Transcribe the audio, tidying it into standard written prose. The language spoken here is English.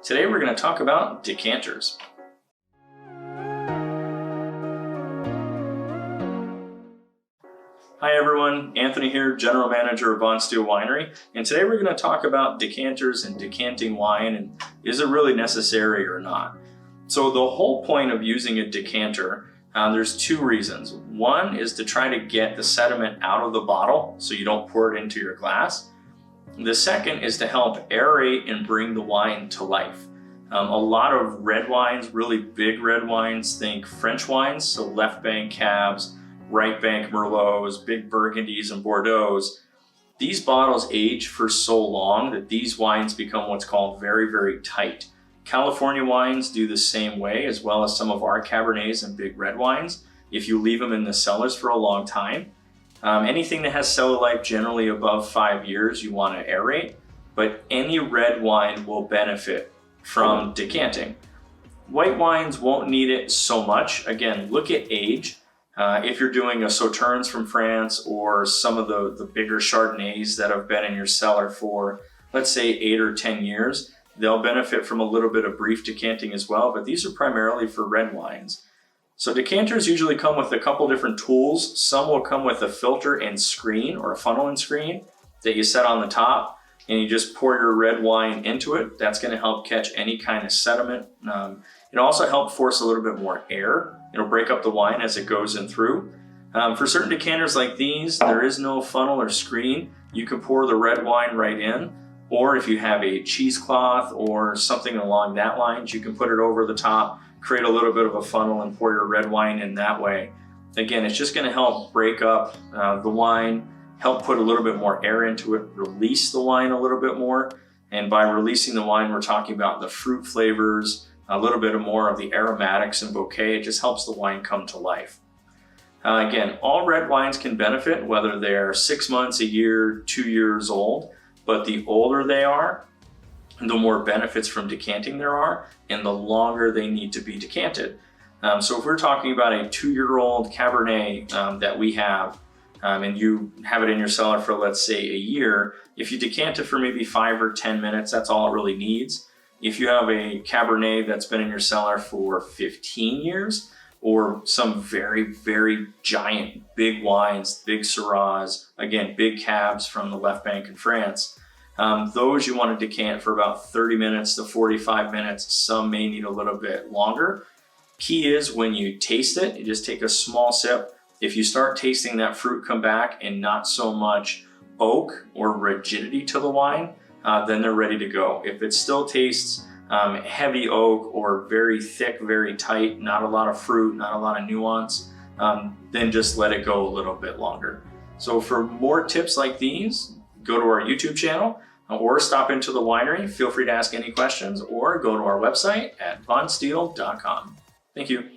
Today we're going to talk about decanters. Hi everyone, Anthony here, General Manager of Von Steel Winery, and today we're going to talk about decanters and decanting wine and is it really necessary or not. So the whole point of using a decanter, there's two reasons. One is to try to get the sediment out of the bottle so you don't pour it into your glass. The second is to help aerate and bring the wine to life. A lot of red wines, really big red wines, think French wines, so left bank cabs, right bank Merlots, big Burgundies and Bordeauxs. These bottles age for so long that these wines become what's called very, very tight. California wines do the same way, as well as some of our Cabernets and big red wines, if you leave them in the cellars for a long time. Anything that has cellar life generally above 5 years, you want to aerate, but any red wine will benefit from decanting. White wines won't need it so much. Again, look at age. If you're doing a Sauternes from France or some of the bigger Chardonnays that have been in your cellar for, let's say, 8 or 10 years, they'll benefit from a little bit of brief decanting as well, but these are primarily for red wines. So decanters usually come with a couple different tools. Some will come with a filter and screen or a funnel and screen that you set on the top, and you just pour your red wine into it. That's going to help catch any kind of sediment. It'll also help force a little bit more air. It'll break up the wine as it goes in through. For certain decanters like these, there is no funnel or screen. You can pour the red wine right in, or if you have a cheesecloth or something along that lines, you can put it over the top, create a little bit of a funnel and pour your red wine in that way. Again, it's just going to help break up the wine, help put a little bit more air into it, release the wine a little bit more. And by releasing the wine, we're talking about the fruit flavors, a little bit more of the aromatics and bouquet. It just helps the wine come to life. Again, all red wines can benefit, whether they're 6 months, a year, 2 years old, but the older they are, the more benefits from decanting there are, and the longer they need to be decanted. So if we're talking about a 2-year-old Cabernet that we have, and you have it in your cellar for, let's say, a year, if you decant it for maybe 5 or 10 minutes, that's all it really needs. If you have a Cabernet that's been in your cellar for 15 years, or some very, very giant, big wines, big Syrahs, again, big cabs from the left bank in France, those you want to decant for about 30 minutes to 45 minutes. Some may need a little bit longer. Key is when you taste it, you just take a small sip. If you start tasting that fruit come back and not so much oak or rigidity to the wine, then they're ready to go. If it still tastes heavy oak or very thick, very tight, not a lot of fruit, not a lot of nuance, then just let it go a little bit longer. So for more tips like these, go to our YouTube channel or stop into the winery. Feel free to ask any questions or go to our website at vonsteel.com. Thank you.